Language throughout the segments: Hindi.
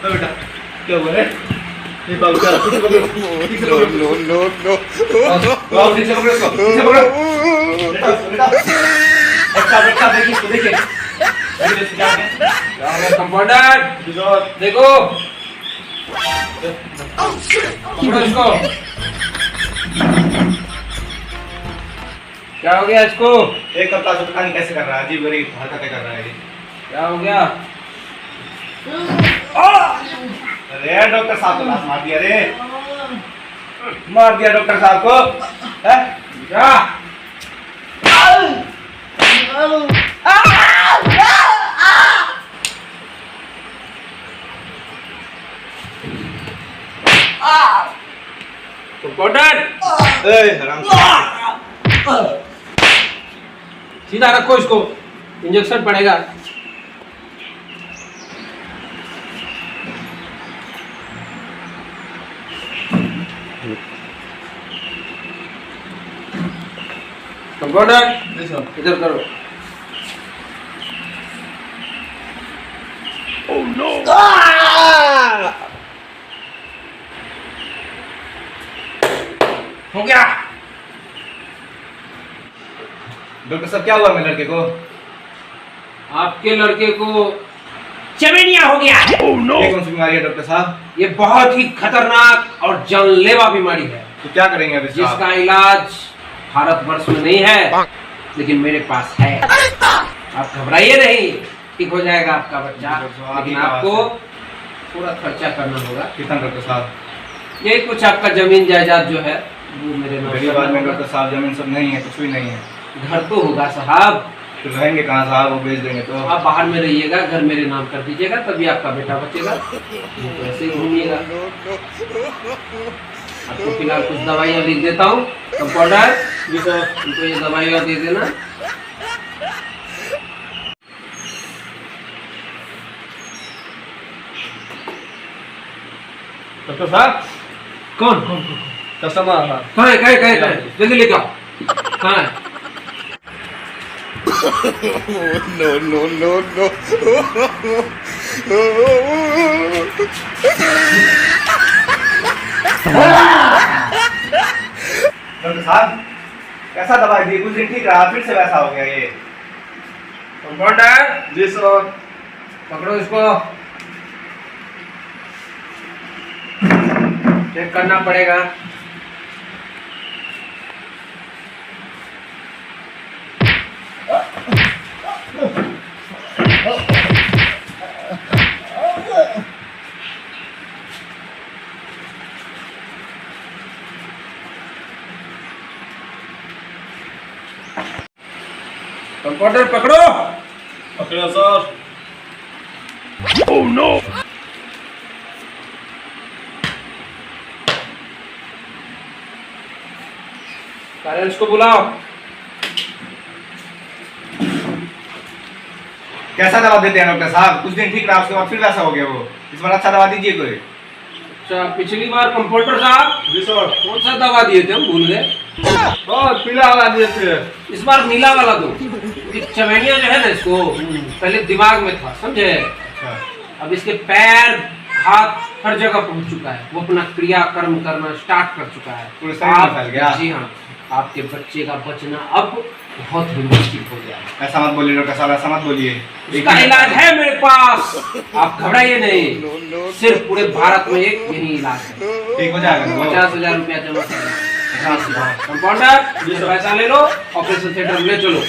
तो बेटा क्या हुआ है? ये बाबू क्या ठीक से पकड़ो, ठीक से पकड़ो। नो नो नो बाबू ठीक से पकड़ो इसको, ठीक से पकड़ो बेटा, बेटा अच्छा बेटा देखिए इसको, देखिए कंपाउंडर देखो, पकड़ो इसको। क्या हो गया इसको? एक हफ्ता से पता नहीं कैसे कर रहा है, अजीब गरीब हरकतें कर रहा है ये। क्या हो गया? अरे डॉक्टर साहब को लात मार दिया रे, मार दिया डॉक्टर साहब को है क्या? कंपाउंडर सीधा रखो इसको, इंजेक्शन पड़ेगा। कंपाउंडर इधर करो। ओह नो हो गया। डॉक्टर साहब क्या हुआ मेरे लड़के को? आपके लड़के को चमेनिया हो गया। ओह नो ये कौन सी बीमारी है डॉक्टर साहब? ये बहुत ही खतरनाक और जानलेवा बीमारी है, तो क्या करेंगे अभी साहब? जिसका इलाज भारतवर्ष में नहीं है, लेकिन मेरे पास है। आप घबराइए नहीं, ठीक हो जाएगा आपका बच्चा, लेकिन आपको पूरा खर्चा करना होगा। कितना डॉक्टर साहब? ये कुछ आपका जमीन जायदाद जो है वो मेरे नाम गरीब आदमी पर डॉक्टर साहब, जमीन सब नहीं है, कुछ भी नहीं है। घर तो होगा साहब, तो रहेंगे कहाँ साहब? वो बेच देंगे तो। आप बाहर में रहिएगा, घर मेरे नाम कर दीजिएगा, तभी आपका बेटा बचेगा। तो ऐसे ही घूमिएगा। आपको फिलहाल कुछ दवाइयाँ लिख देता हूँ। कंपाउंडर जी सर। उनको ये दवाइयाँ दे देना। डॉक्टर साहब कौन? कस्टमर आ रहा। कहाँ है? कहाँ है? जल्दी लेके आओ। कहाँ है? No no no no doctor साहब कैसा दवाई दी? कुछ दिन ठीक रहा, फिर से वैसा हो गया ये। कंपाउंडर जी सर। पकड़ो इसको, चेक करना पड़ेगा। कंपाउंडर पकड़ो। पकड़ो सर। ओह नो पेरेंट्स को बुलाओ। कैसा दवा देते हैं डॉक्टर साहब? कुछ दिन ठीक रहा, उसके बाद फिर वैसा हो गया वो। इस बार अच्छा दवा दीजिए कोई। अच्छा, पिछली बार कंपाउंडर साहब जी सर। कौन सा दवा दिए थे? हम भूल गए। बहुत पीला वाला दिए थे। इस बार नीला वाला दो। ये चमेनिया जो है ना, इसको पहले दिमाग में था, समझे? अच्छा। अब इसके पैर हाथ हर जगह पहुंच चुका है, वो अपना क्रियाकर्म करना स्टार्ट कर चुका है। पूरे शरीर में फैल गया। जी हाँ, आपके बच्चे का बचना अब बहुत ही मुश्किल हो गया है। ऐसा मत बोलिए डॉक्टर साहब, ऐसा मत बोलिए। इसका इलाज है मेरे पास, आप घबराइए नहीं। सिर्फ पूरे भारत में एक यही इलाज है। ठीक हो जाएगा। 50,000 रुपया जमा करना। कंपाउंडर ये पैसा ले लो, ऑपरेशन थिएटर में ले चलो।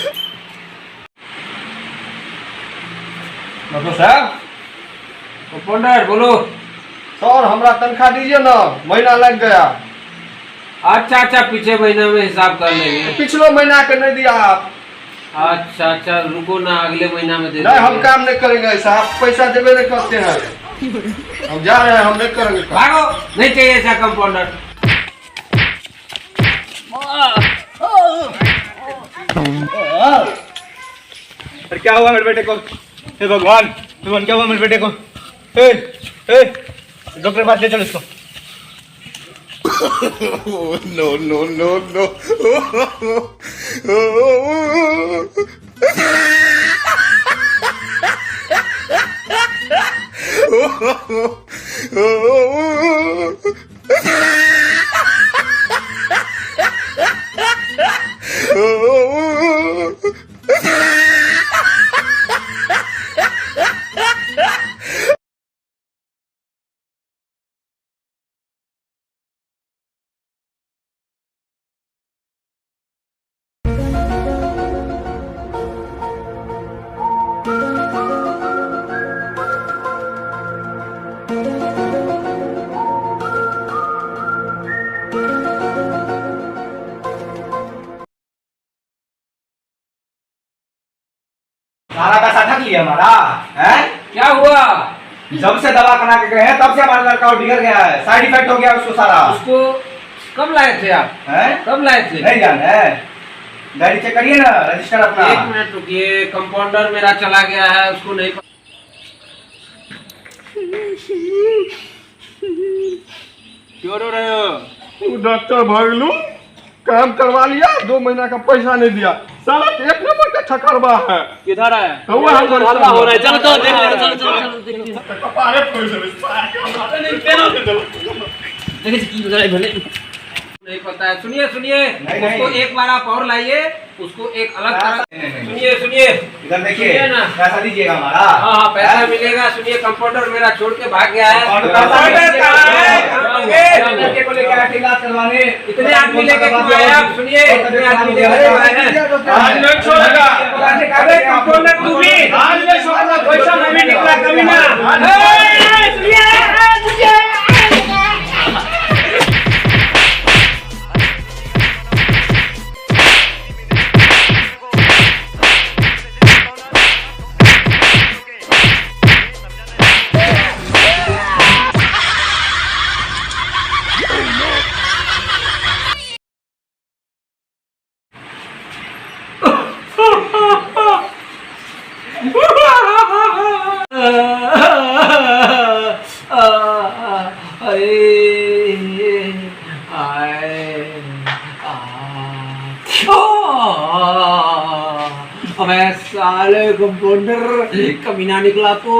डॉक्टर साहब। कंपाउंडर बोलो। सर हमरा तनख्वाह दीजिए ना, महीना लग गया। अच्छा अच्छा, पीछे महीना में हिसाब कर लेंगे। पिछलो महीना के नहीं दिया आप। अच्छा अच्छा, रुको ना, अगले महीना में दे नहीं, हम देंगे। काम नहीं करेंगे ऐसा, आप पैसा देवे नहीं करते हैं। हम जा रहे हैं, हम नहीं करेंगे काम। भागो, नहीं चाहिए ऐसा कंपाउंडर। अरे क्या हुआ मेरे बेटे को? हे भगवान, भगवान क्या हुआ मेरे बेटे को? ए, ए, डॉक्टर के पास ले चलो इसको। नो नो नो नो सारा पैसा ठग लिया हमारा है। क्या हुआ? जब से दवा करा के गए हैं तब से हमारा लड़का बिगड़ गया है, साइड इफेक्ट हो गया उसको सारा। उसको कब लाए थे आप? हैं? कब लाए थे? नहीं जान है, गाड़ी चेक करिए ना, रजिस्टर अपना। 1 मिनट रुकिए, कंपाउंडर मेरा चला गया है, उसको नहीं क्यों रो रहे हो? डॉक्टर भागलू काम करवा लिया, 2 महीना का पैसा नहीं दिया, साला 1 नंबर का ठकरवा है। किधर है? हल्ला हो रहा है, चलो चलो देख ले, चलो चलो कपारे फोड़ दे। नहीं पता है। सुनिए सुनिए, नहीं, उसको नहीं। एक बार आप और लाइए, उसको एक अलग तरह। नहीं। सुनिए सुनिए, इधर देखिए, सुनिए ना। पैसा दीजिएगा हमारा। हाँ हाँ पैसा मिलेगा। सुनिए, कंपाउंडर मेरा छोड़ के भाग गया है। कंपाउंडर कहाँ है? लड़के को लेकर आके इलाज करवाने। इतने आदमी लेके क्यों आए आप? सुनिए, इतने आदमी लेके क्यों आए हैं? आज नहीं छोड़ेगा। अरे कंपाउंडर तू भी आज नहीं छोड़ेगा, पैसा नहीं निकला कभी ना। अबे साले कंपाउंडर कमीना निकला तो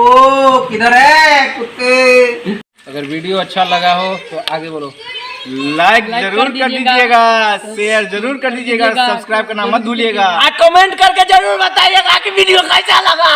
किधर है कुत्ते? अगर वीडियो अच्छा लगा हो तो आगे बोलो। लाइक जरूर कर दीजिएगा, शेयर जरूर कर दीजिएगा, सब्सक्राइब करना मत भूलिएगा। कमेंट करके जरूर बताइएगा कि वीडियो कैसा लगा।